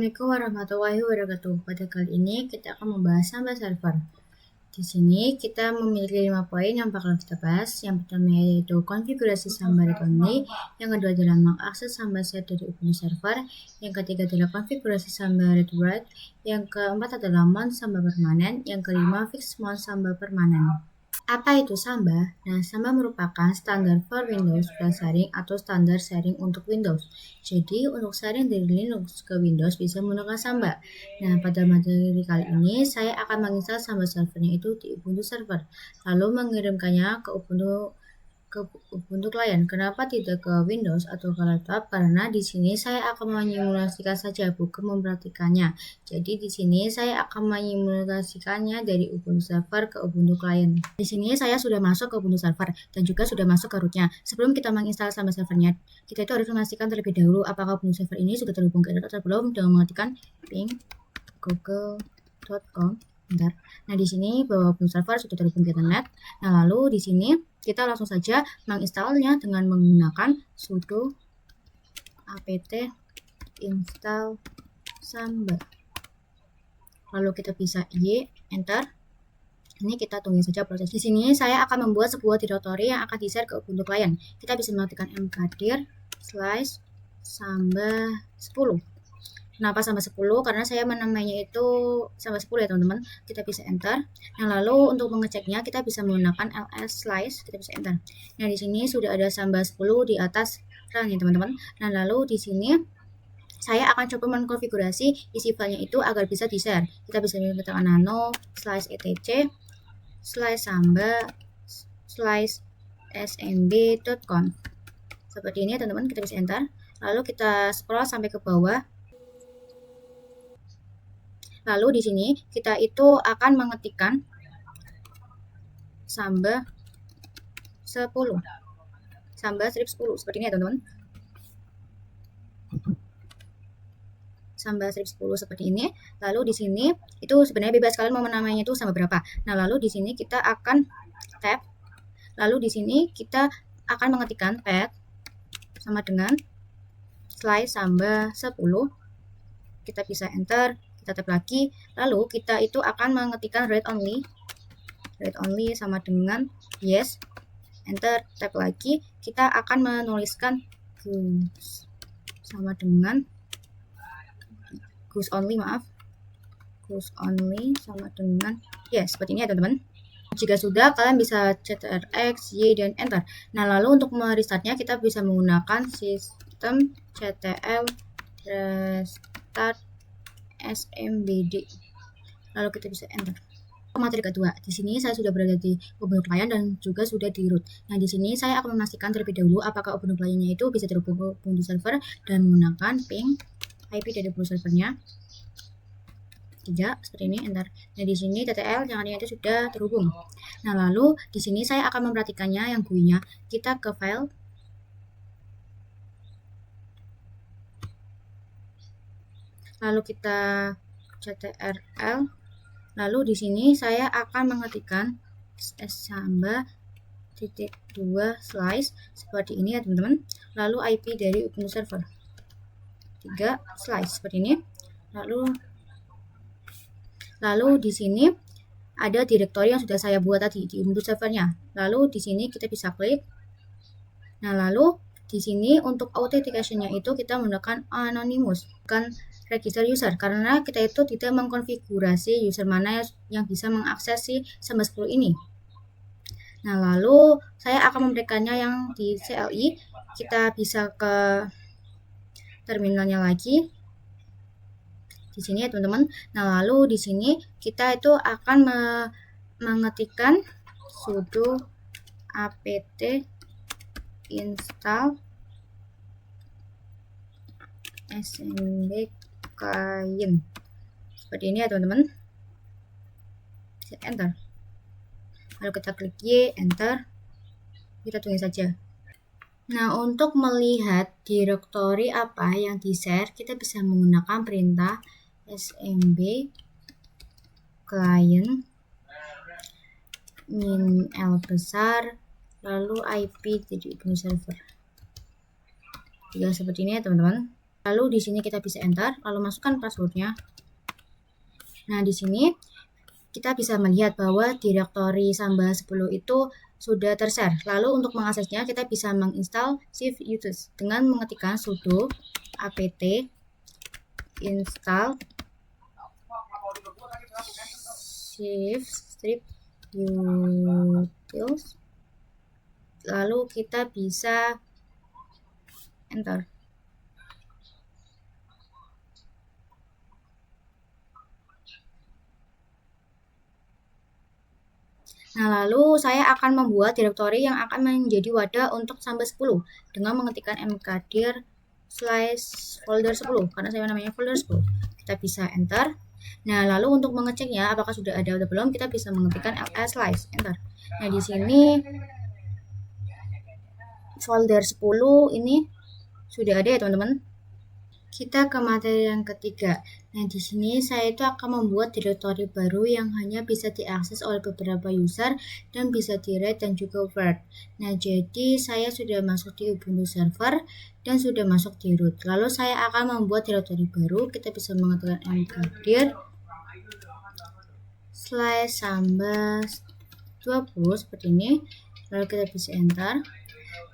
Assalamualaikum warahmatullahi wabarakatuh. Pada kali ini kita akan membahas Samba server. Di sini kita memiliki 5 poin yang bakal kita bahas. Yang pertama yaitu konfigurasi Samba read only, yang kedua adalah mengakses Samba set dari Ubuntu server, yang ketiga adalah konfigurasi Samba read write, yang keempat adalah mount Samba permanen, yang kelima fix mount Samba permanen. Apa itu Samba? Nah, Samba merupakan standar for Windows file sharing atau standar sharing untuk Windows. Jadi, untuk sharing dari Linux ke Windows bisa menggunakan Samba. Nah, pada materi kali ini, saya akan menginstal Samba servernya itu di Ubuntu server, lalu mengirimkannya ke Ubuntu client. Kenapa tidak ke Windows atau ke laptop? Karena di sini saya akan menyimulasikan saja, bukan memperhatikannya. Jadi di sini saya akan menyimulasikannya dari Ubuntu server ke Ubuntu client. Di sini saya sudah masuk ke Ubuntu server dan juga sudah masuk ke rootnya. Sebelum kita menginstal Samba servernya, kita itu harus memastikan terlebih dahulu apakah Ubuntu server ini sudah terhubung ke internet atau belum dengan mengetikkan ping google.com. Bentar. Nah, di sini bahwa Ubuntu server sudah terhubung ke internet. Nah, lalu di sini kita langsung saja menginstalnya dengan menggunakan sudo apt install Samba. Lalu kita bisa enter. Ini kita tunggu saja proses. Di sini saya akan membuat sebuah directory yang akan di-share ke Ubuntu client. Kita bisa mengetikkan mkdir /samba 10. Kenapa Samba 10? Karena saya menamainya itu Samba 10 ya teman-teman. Kita bisa enter. Nah, lalu untuk mengeceknya kita bisa menggunakan ls slice, kita bisa enter. Nah, di sini sudah ada Samba 10 di atas run ya teman-teman. Nah, lalu di sini saya akan coba mengkonfigurasi isi filenya itu agar bisa di-share. Kita bisa menggunakan nano slice etc slice samba slice smb.conf. Seperti ini teman-teman, kita bisa enter. Lalu kita scroll sampai ke bawah. Lalu di sini kita itu akan mengetikkan Samba 10. Samba strip 10 seperti ini ya teman-teman. Samba strip 10 seperti ini. Lalu di sini itu sebenarnya bebas kalian mau menamainya itu Samba berapa. Nah, lalu di sini kita akan tab. Lalu di sini kita akan mengetikkan path sama dengan slice Samba 10. Kita bisa enter. Kita tab lagi, lalu kita itu akan mengetikkan read only sama dengan yes, enter, tab lagi, kita akan menuliskan goose sama dengan goose only sama dengan yes, seperti ini ya teman-teman. Jika sudah, kalian bisa ctrx, y, dan enter. Nah, lalu untuk merestartnya kita bisa menggunakan sistem ctl restart SMBD. Lalu kita bisa enter. Materi kedua, di sini saya sudah berada di Ubuntu client dan juga sudah di root. Nah, di sini saya akan memastikan terlebih dahulu apakah Ubuntu clientnya itu bisa terhubung ke Ubuntu server dan menggunakan ping IP dari Ubuntu servernya. Tidak, seperti ini, enter. Nah, di sini TTL yang artinya itu sudah terhubung. Nah, lalu di sini saya akan memperhatikannya yang GUI-nya. Kita ke file. Lalu kita ctrl. Lalu di sini saya akan mengetikkan samba .2 slice seperti ini ya teman-teman. Lalu IP dari Ubuntu server 3 slice seperti ini. Lalu di sini ada directory yang sudah saya buat tadi di Ubuntu servernya. Lalu di sini kita bisa klik. Nah, lalu di sini untuk authentication-nya itu kita menggunakan anonymous, bukan register user, karena kita itu tidak mengkonfigurasi user mana yang bisa mengakses si Samba 10 ini. Nah, lalu saya akan memberikannya yang di CLI. Kita bisa ke terminalnya lagi di sini ya teman-teman. Nah, lalu di sini kita itu akan mengetikkan sudo apt install smb client seperti ini ya teman-teman. Enter. Lalu kita klik Y, enter. Kita tunggu saja. Nah, untuk melihat directory apa yang di-share, kita bisa menggunakan perintah smb client min L besar lalu IP jadi Ubuntu server. Ya, seperti ini ya teman-teman. Lalu di sini kita bisa enter, lalu masukkan passwordnya. Nah, di sini kita bisa melihat bahwa direktori Samba 10 itu sudah tershare. Lalu untuk mengaksesnya kita bisa menginstal Shift Users dengan mengetikkan sudo apt install Shift strip utils. Lalu kita bisa enter. Nah, lalu saya akan membuat direktori yang akan menjadi wadah untuk Samba 10 dengan mengetikkan mkdir / folder 10 karena saya namanya folder 10. Kita bisa enter. Nah, lalu untuk mengeceknya apakah sudah ada atau belum, kita bisa mengetikkan ls / enter. Nah, di sini folder 10 ini sudah ada ya, teman-teman. Kita ke materi yang ketiga. Nah, di sini saya itu akan membuat direktori baru yang hanya bisa diakses oleh beberapa user dan bisa di-read dan juga word. Nah, jadi saya sudah masuk di Ubuntu server dan sudah masuk di root. Lalu saya akan membuat direktori baru. Kita bisa mengatakan mkdir /samba 20 seperti ini. Lalu kita bisa enter.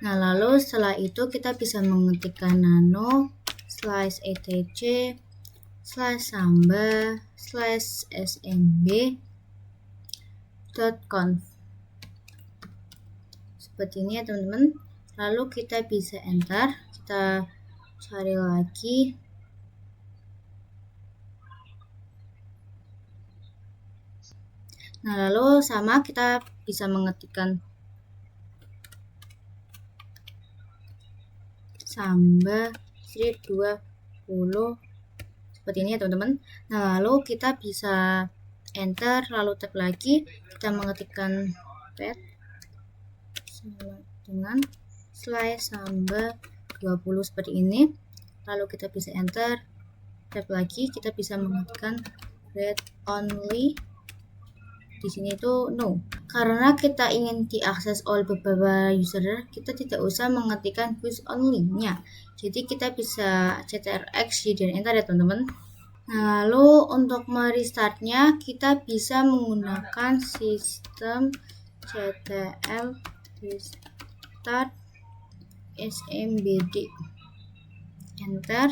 Nah, lalu setelah itu kita bisa mengetikkan nano /etc /samba /smb.conf seperti ini ya, teman-teman. Lalu kita bisa enter, kita cari lagi. Nah, lalu sama kita bisa mengetikkan Samba strip 20 seperti ini ya, teman-teman. Nah, lalu kita bisa enter, lalu tab lagi, kita mengetikkan pet dengan /samba 20 seperti ini. Lalu kita bisa enter, tab lagi, kita bisa mengetikkan read only. Di sini itu no. Karena kita ingin diakses oleh beberapa user, kita tidak usah mengetikkan use only-nya. Jadi kita bisa ctrx dan enter ya, teman-teman. Nah, lalu untuk merestartnya kita bisa menggunakan sistem ctl restart smbd. Enter.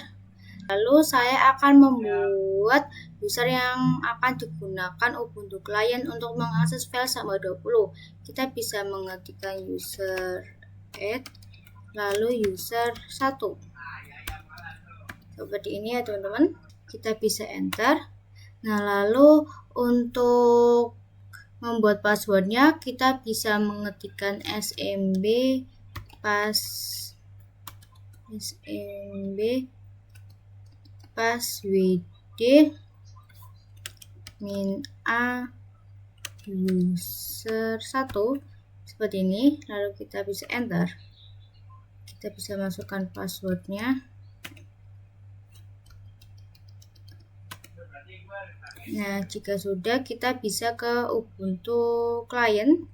Lalu saya akan membuat user yang akan digunakan Ubuntu Client untuk mengakses file Samba 20. Kita bisa mengetikkan user add, lalu user 1. Seperti ini ya, teman-teman. Kita bisa enter. Nah, lalu untuk membuat passwordnya kita bisa mengetikkan smb passwd -a user 1 seperti ini. Lalu kita bisa enter, kita bisa masukkan passwordnya. Nah, jika sudah, kita bisa ke Ubuntu Client.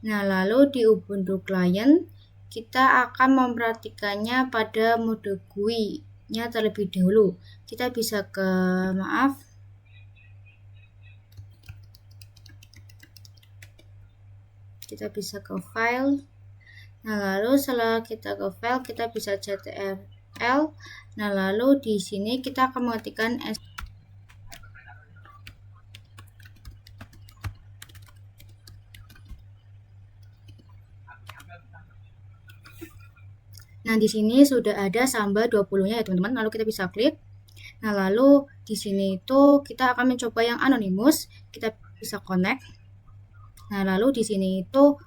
Nah, lalu di Ubuntu Client kita akan memperhatikannya pada mode GUI-nya terlebih dahulu. Kita bisa ke kita bisa ke file. Nah, lalu setelah kita ke file, kita bisa ctrl. Nah, lalu di sini kita akan mengetikkan Nah, di sini sudah ada Samba 20-nya ya, teman-teman. Lalu kita bisa klik. Nah, lalu di sini itu kita akan mencoba yang anonymous. Kita bisa connect. Nah, lalu di sini itu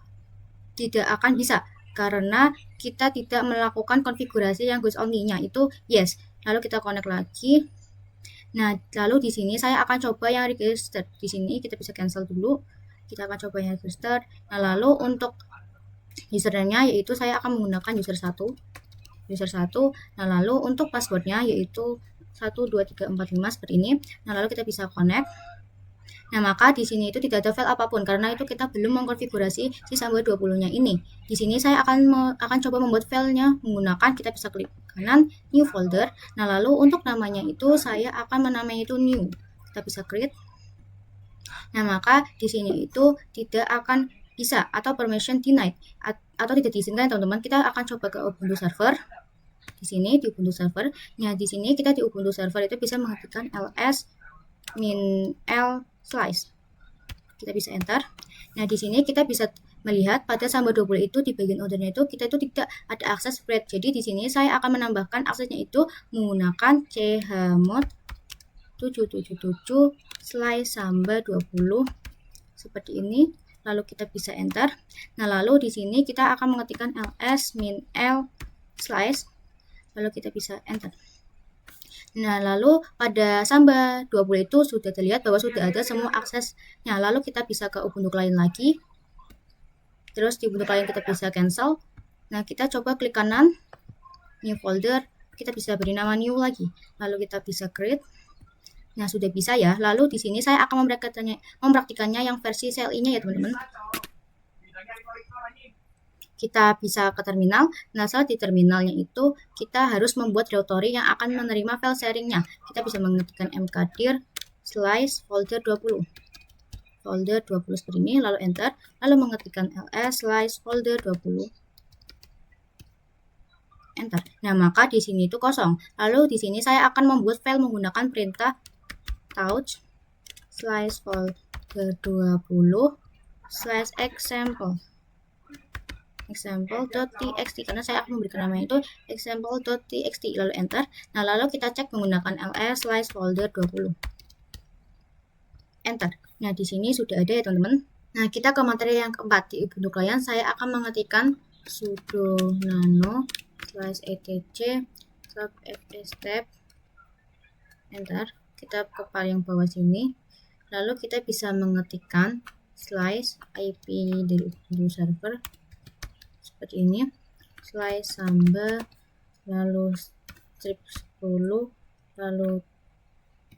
tidak akan bisa karena kita tidak melakukan konfigurasi yang use only-nya, itu yes. Lalu kita connect lagi. Nah, lalu di sini saya akan coba yang register. Di sini kita bisa cancel dulu. Kita akan coba yang register. Nah, lalu untuk username-nya yaitu saya akan menggunakan user 1. Nah, lalu untuk passwordnya yaitu 12345 seperti ini. Nah, lalu kita bisa connect. Nah, maka di sini itu tidak ada file apapun karena itu kita belum mengkonfigurasi si Samba 20-nya ini. Di sini saya akan coba membuat filenya menggunakan, kita bisa klik kanan new folder. Nah, lalu untuk namanya itu saya akan menamai itu new. Kita bisa create. Nah, maka di sini itu tidak akan bisa atau permission denied atau tidak diizinkan teman-teman. Kita akan coba ke Ubuntu server. Di sini di Ubuntu server. Nah, di sini kita di Ubuntu server itu bisa mengetikkan ls -l slice. Kita bisa enter. Nah, di sini kita bisa melihat pada Samba 20 itu di bagian ordernya itu kita itu tidak ada akses spread. Jadi di sini saya akan menambahkan aksesnya itu menggunakan chmod 777 slice Samba 20 seperti ini. Lalu kita bisa enter. Nah, lalu di sini kita akan mengetikkan ls -l slice. Lalu kita bisa enter. Nah, lalu pada Samba 20 itu sudah terlihat bahwa sudah ada semua aksesnya. Lalu kita bisa ke Ubuntu Client lagi. Terus di Ubuntu Client kita bisa cancel. Nah, kita coba klik kanan, new folder, kita bisa beri nama new lagi. Lalu kita bisa create. Nah, sudah bisa ya. Lalu di sini saya akan mempraktikannya yang versi CLI-nya ya, teman-teman. Kita bisa ke terminal. Nah, saat di terminalnya itu kita harus membuat directory yang akan menerima file sharingnya. Kita bisa mengetikkan mkdir slice folder 20 seperti ini, lalu enter, lalu mengetikkan ls slice folder 20 enter. Nah, maka di sini itu kosong. Lalu di sini saya akan membuat file menggunakan perintah touch slice folder 20 slash example.txt karena saya akan memberikan nama itu example.txt, lalu enter. Nah, lalu kita cek menggunakan ls slice folder 20 enter. Nah, di sini sudah ada ya, teman-teman. Nah, kita ke materi yang keempat. Di Ubuntu Client saya akan mengetikkan sudo nano slash etc fstep enter. Kita ke paling bawah sini. Lalu kita bisa mengetikkan slice IP dari Ubuntu server seperti ini, slice Samba, lalu strip 10, lalu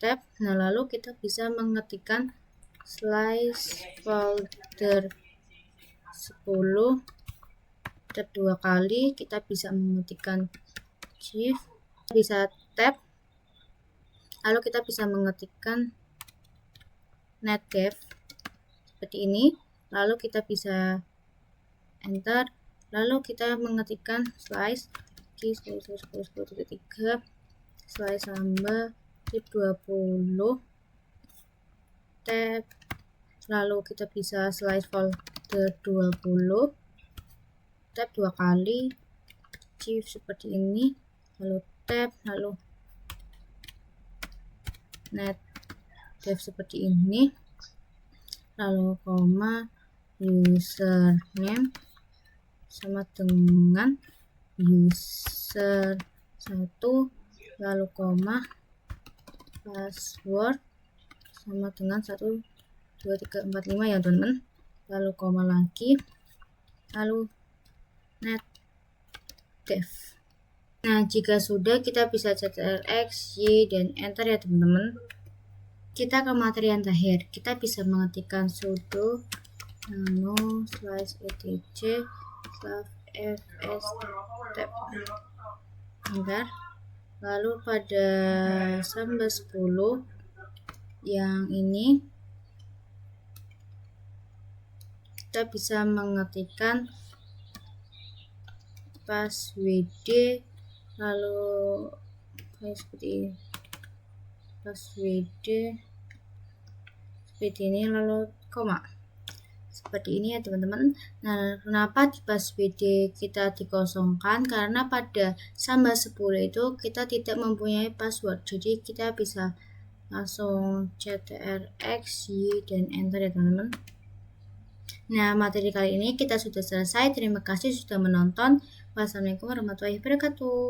tab. Nah, lalu kita bisa mengetikkan slice folder 10 tab 2 kali. Kita bisa mengetikkan shift, bisa tab, lalu kita bisa mengetikkan netdev seperti ini, lalu kita bisa enter, lalu kita mengetikkan slice 10.10.10.3 slice Samba strip 20 tab, lalu kita bisa slice folder 20 tab 2 kali, shift seperti ini, lalu tab, lalu netdev seperti ini, lalu koma username sama dengan user 1, lalu koma password sama dengan 1 2 3 4 5 ya, teman-teman, lalu koma lagi, lalu netdev. Nah, jika sudah kita bisa ctrl+x, y, dan enter ya, teman-teman. Kita ke materi yang terakhir. Kita bisa mengetikkan sudo nano slash etc slash fstep enter. Lalu pada Samba 10 yang ini kita bisa mengetikkan passwd, lalu seperti passwd seperti ini, lalu koma seperti ini ya, teman-teman. Nah, kenapa di passwd kita dikosongkan? Karena pada Samba 10 itu kita tidak mempunyai password, jadi kita bisa langsung ctrl+x, y, dan enter ya, teman-teman. Nah, materi kali ini kita sudah selesai. Terima kasih sudah menonton. Wassalamualaikum warahmatullahi wabarakatuh.